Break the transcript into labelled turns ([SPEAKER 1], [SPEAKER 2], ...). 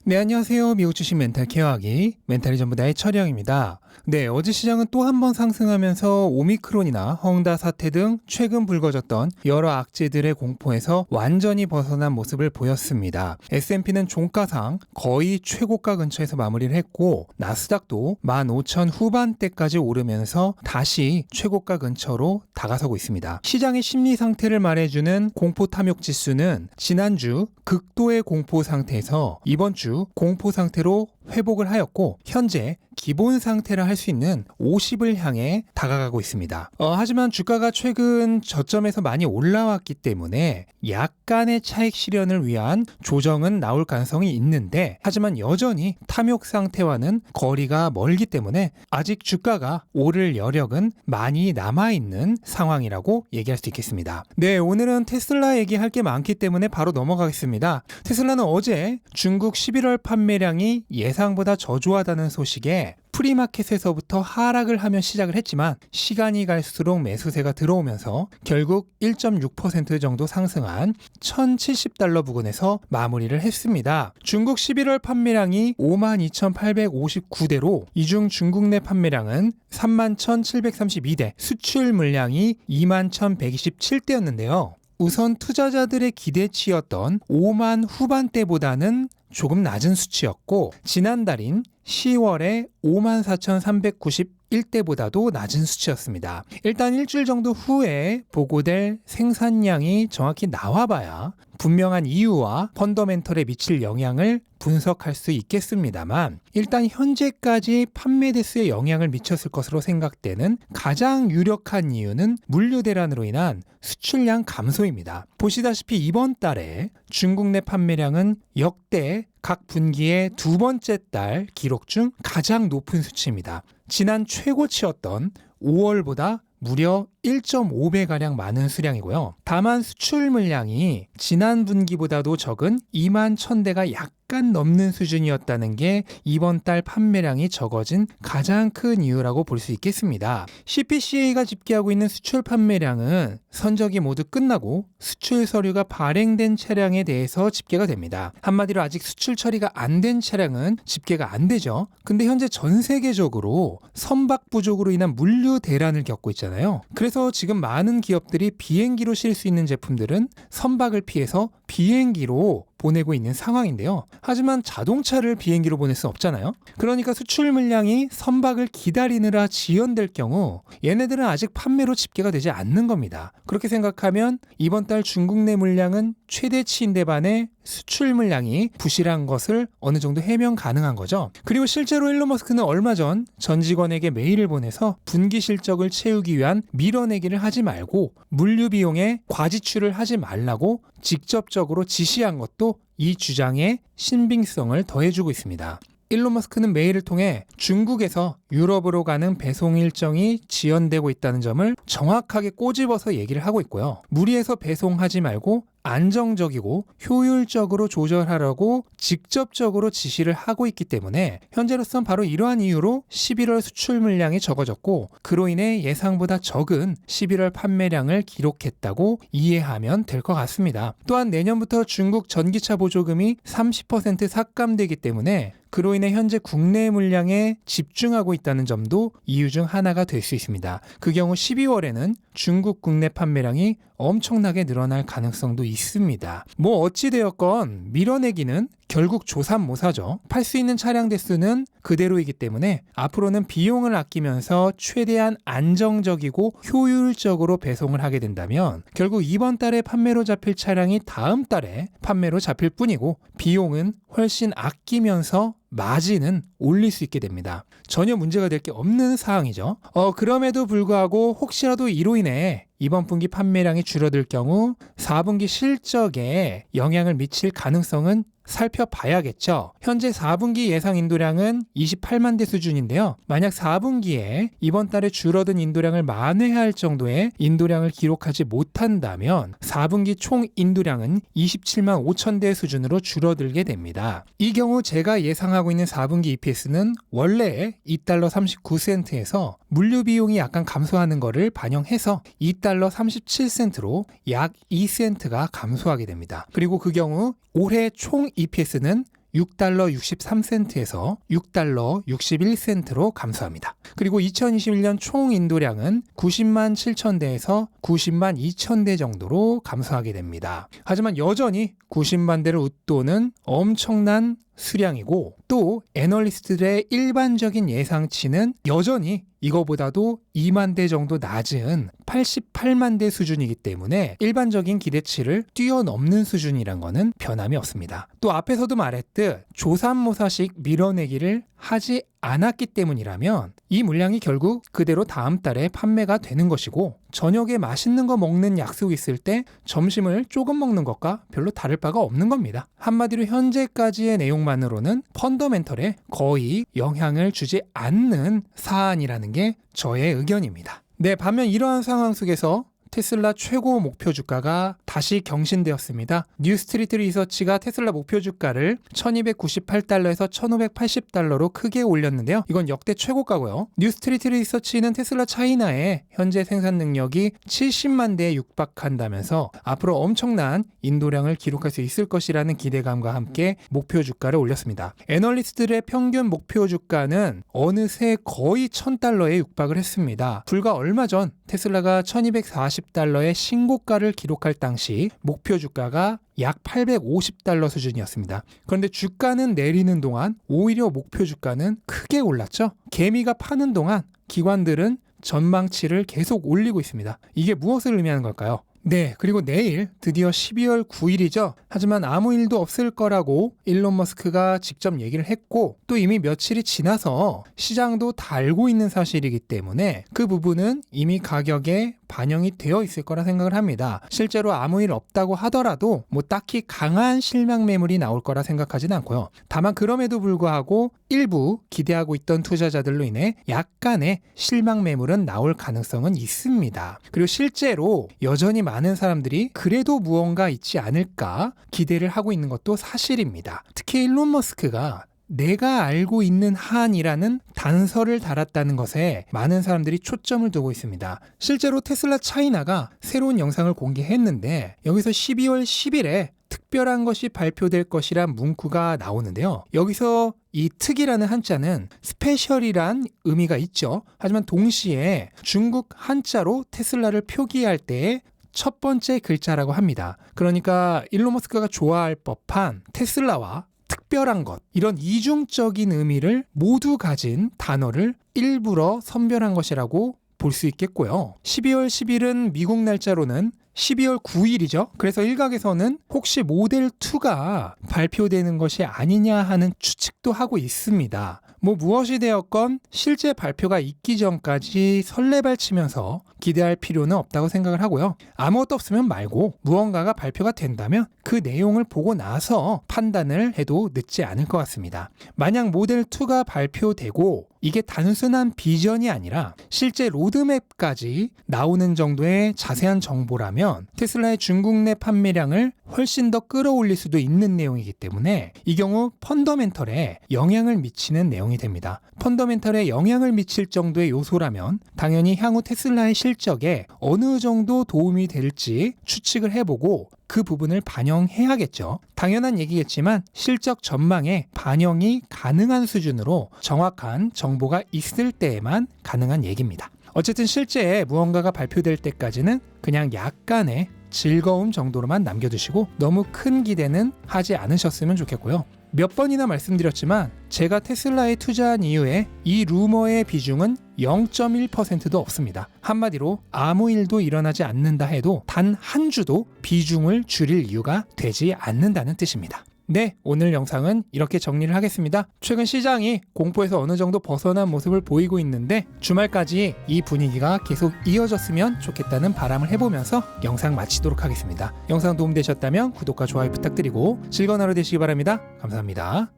[SPEAKER 1] 네, 안녕하세요. 미국 주식 멘탈 케어하기 멘탈이 전부 다의 철영입니다. 네, 어제 시장은 또 한 번 상승하면서 오미크론이나 헝다 사태 등 최근 불거졌던 여러 악재들의 공포에서 완전히 벗어난 모습을 보였습니다. S&P는 종가상 거의 최고가 근처에서 마무리를 했고 나스닥도 15,000 후반대까지 오르면서 다시 최고가 근처로 다가서고 있습니다. 시장의 심리 상태를 말해주는 공포 탐욕 지수는 지난주 극도의 공포 상태에서 이번 주 공포 상태로 회복을 하였고 현재 기본 상태라 할 수 있는 50을 향해 다가가고 있습니다. 하지만 주가가 최근 저점에서 많이 올라왔기 때문에 약간의 차익 실현을 위한 조정은 나올 가능성이 있는데 하지만 여전히 탐욕 상태와는 거리가 멀기 때문에 아직 주가가 오를 여력은 많이 남아있는 상황이라고 얘기할 수 있겠습니다. 네, 오늘은 테슬라 얘기할 게 많기 때문에 바로 넘어가겠습니다. 테슬라는 어제 중국 11월 판매량이 예상보다 저조하다는 소식에 프리마켓에서부터 하락을 하며 시작을 했지만 시간이 갈수록 매수세가 들어오면서 결국 1.6% 정도 상승한 1,070달러 부근에서 마무리를 했습니다. 중국 11월 판매량이 52,859대로 이중 중국 내 판매량은 31,732대, 수출 물량이 21,127대였는데요. 우선 투자자들의 기대치였던 5만 후반대보다는 조금 낮은 수치였고 지난달인 10월에 54,391대보다도 낮은 수치였습니다. 일단 일주일 정도 후에 보고될 생산량이 정확히 나와봐야 분명한 이유와 펀더멘털에 미칠 영향을 분석할 수 있겠습니다만 일단 현재까지 판매 대수에 영향을 미쳤을 것으로 생각되는 가장 유력한 이유는 물류 대란으로 인한 수출량 감소입니다. 보시다시피 이번 달에 중국 내 판매량은 역대 각 분기의 두 번째 달 기록 중 가장 높은 수치입니다. 지난 최고치였던 5월보다 무려 1.5배가량 많은 수량이고요. 다만 수출 물량이 지난 분기보다도 적은 2만 1,000대가 약간 넘는 수준이었다는 게 이번 달 판매량이 적어진 가장 큰 이유라고 볼 수 있겠습니다. CPCA가 집계하고 있는 수출 판매량은 선적이 모두 끝나고 수출 서류가 발행된 차량에 대해서 집계가 됩니다. 한마디로 아직 수출 처리가 안 된 차량은 집계가 안 되죠. 근데 현재 전 세계적으로 선박 부족으로 인한 물류 대란을 겪고 있잖아요. 그래서 지금 많은 기업들이 비행기로 실 수 있는 제품들은 선박을 피해서 비행기로 보내고 있는 상황인데요. 하지만 자동차를 비행기로 보낼 수 없잖아요. 그러니까 수출 물량이 선박을 기다리느라 지연될 경우 얘네들은 아직 판매로 집계가 되지 않는 겁니다. 그렇게 생각하면 이번 달 중국 내 물량은 최대치인데 반해 수출 물량이 부실한 것을 어느 정도 해명 가능한 거죠. 그리고 실제로 일론 머스크는 얼마 전 직원에게 메일을 보내서 분기 실적을 채우기 위한 밀어내기를 하지 말고 물류 비용에 과지출을 하지 말라고 직접적으로 지시한 것도 이 주장에 신빙성을 더해주고 있습니다. 일론 머스크는 메일을 통해 중국에서 유럽으로 가는 배송 일정이 지연되고 있다는 점을 정확하게 꼬집어서 얘기를 하고 있고요. 무리해서 배송하지 말고 안정적이고 효율적으로 조절하라고 직접적으로 지시를 하고 있기 때문에 현재로선 바로 이러한 이유로 11월 수출 물량이 적어졌고 그로 인해 예상보다 적은 11월 판매량을 기록했다고 이해하면 될 것 같습니다. 또한 내년부터 중국 전기차 보조금이 30% 삭감되기 때문에 그로 인해 현재 국내 물량에 집중하고 있다는 점도 이유 중 하나가 될 수 있습니다. 그 경우 12월에는 중국 국내 판매량이 엄청나게 늘어날 가능성도 있습니다. 뭐 어찌되었건 밀어내기는 결국 조삼모사죠. 팔 수 있는 차량 대수는 그대로이기 때문에 앞으로는 비용을 아끼면서 최대한 안정적이고 효율적으로 배송을 하게 된다면 결국 이번 달에 판매로 잡힐 차량이 다음 달에 판매로 잡힐 뿐이고 비용은 훨씬 아끼면서 마진은 올릴 수 있게 됩니다. 전혀 문제가 될 게 없는 사항이죠. 그럼에도 불구하고 혹시라도 이로 인해 이번 분기 판매량이 줄어들 경우 4분기 실적에 영향을 미칠 가능성은 살펴봐야겠죠. 현재 4분기 예상 인도량은 28만 대 수준인데요. 만약 4분기에 이번 달에 줄어든 인도량을 만회할 정도의 인도량을 기록하지 못한다면 4분기 총 인도량은 27만 5천 대 수준으로 줄어들게 됩니다. 이 경우 제가 예상하고 있는 4분기 EPS는 원래 2달러 39센트에서 물류 비용이 약간 감소하는 것을 반영해서 2달러 37센트로 약 2센트가 감소하게 됩니다. 그리고 그 경우 올해 총 EPS는 6달러 63센트에서 6달러 61센트로 감소합니다. 그리고 2021년 총 인도량은 90만 7천 대에서 90만 2천 대 정도로 감소하게 됩니다. 하지만 여전히 90만 대를 웃도는 엄청난 수량이고, 또 애널리스트들의 일반적인 예상치는 여전히 이거보다도 2만 대 정도 낮은 88만 대 수준이기 때문에 일반적인 기대치를 뛰어넘는 수준이란 거는 변함이 없습니다. 또 앞에서도 말했듯 조삼모사식 밀어내기를 하지 않았기 때문이라면 이 물량이 결국 그대로 다음 달에 판매가 되는 것이고, 저녁에 맛있는 거 먹는 약속이 있을 때 점심을 조금 먹는 것과 별로 다를 바가 없는 겁니다. 한마디로 현재까지의 내용만으로는 펀더멘털에 거의 영향을 주지 않는 사안이라는 게 저의 의견입니다. 네, 반면 이러한 상황 속에서 테슬라 최고 목표 주가가 다시 경신되었습니다. 뉴스트리트 리서치가 테슬라 목표 주가를 1298달러에서 1580달러로 크게 올렸는데요. 이건 역대 최고가고요. 뉴스트리트 리서치는 테슬라 차이나의 현재 생산 능력이 70만 대에 육박한다면서 앞으로 엄청난 인도량을 기록할 수 있을 것이라는 기대감과 함께 목표 주가를 올렸습니다. 애널리스트들의 평균 목표 주가는 어느새 거의 1000달러에 육박을 했습니다. 불과 얼마 전 테슬라가 1240달러의 신고가를 기록할 당시 목표 주가가 약 850달러 수준이었습니다. 그런데 주가는 내리는 동안 오히려 목표 주가는 크게 올랐죠. 개미가 파는 동안 기관들은 전망치를 계속 올리고 있습니다. 이게 무엇을 의미하는 걸까요? 네, 그리고 내일 드디어 12월 9일이죠. 하지만 아무 일도 없을 거라고 일론 머스크가 직접 얘기를 했고, 또 이미 며칠이 지나서 시장도 다 알고 있는 사실이기 때문에 그 부분은 이미 가격에 반영이 되어 있을 거라 생각을 합니다. 실제로 아무 일 없다고 하더라도 뭐 딱히 강한 실망 매물이 나올 거라 생각하지는 않고요. 다만 그럼에도 불구하고 일부 기대하고 있던 투자자들로 인해 약간의 실망 매물은 나올 가능성은 있습니다. 그리고 실제로 여전히 많은 사람들이 그래도 무언가 있지 않을까 기대를 하고 있는 것도 사실입니다. 특히 일론 머스크가 내가 알고 있는 한이라는 단서를 달았다는 것에 많은 사람들이 초점을 두고 있습니다. 실제로 테슬라 차이나가 새로운 영상을 공개했는데 여기서 12월 10일에 특별한 것이 발표될 것이란 문구가 나오는데요. 여기서 이 특이라는 한자는 스페셜이란 의미가 있죠. 하지만 동시에 중국 한자로 테슬라를 표기할 때의 첫 번째 글자라고 합니다. 그러니까 일론 머스크가 좋아할 법한 테슬라와 특별한 것, 이런 이중적인 의미를 모두 가진 단어를 일부러 선별한 것이라고 볼 수 있겠고요. 12월 10일은 미국 날짜로는 12월 9일이죠. 그래서 일각에서는 혹시 모델 2가 발표되는 것이 아니냐 하는 추측도 하고 있습니다. 무엇이 되었건 실제 발표가 있기 전까지 설레발치면서 기대할 필요는 없다고 생각을 하고요. 아무것도 없으면 말고 무언가가 발표가 된다면 그 내용을 보고 나서 판단을 해도 늦지 않을 것 같습니다. 만약 모델 2가 발표되고 이게 단순한 비전이 아니라 실제 로드맵까지 나오는 정도의 자세한 정보라면 테슬라의 중국 내 판매량을 훨씬 더 끌어올릴 수도 있는 내용이기 때문에 이 경우 펀더멘털에 영향을 미치는 내용이 됩니다. 펀더멘털에 영향을 미칠 정도의 요소라면 당연히 향후 테슬라의 실적에 어느 정도 도움이 될지 추측을 해보고 그 부분을 반영해야겠죠. 당연한 얘기겠지만 실적 전망에 반영이 가능한 수준으로 정확한 정보가 있을 때에만 가능한 얘기입니다. 어쨌든 실제 무언가가 발표될 때까지는 그냥 약간의 즐거움 정도로만 남겨두시고 너무 큰 기대는 하지 않으셨으면 좋겠고요. 몇 번이나 말씀드렸지만 제가 테슬라에 투자한 이후에 이 루머의 비중은 0.1%도 없습니다. 한마디로 아무 일도 일어나지 않는다 해도 단 한 주도 비중을 줄일 이유가 되지 않는다는 뜻입니다. 네, 오늘 영상은 이렇게 정리를 하겠습니다. 최근 시장이 공포에서 어느 정도 벗어난 모습을 보이고 있는데 주말까지 이 분위기가 계속 이어졌으면 좋겠다는 바람을 해보면서 영상 마치도록 하겠습니다. 영상 도움되셨다면 구독과 좋아요 부탁드리고 즐거운 하루 되시기 바랍니다. 감사합니다.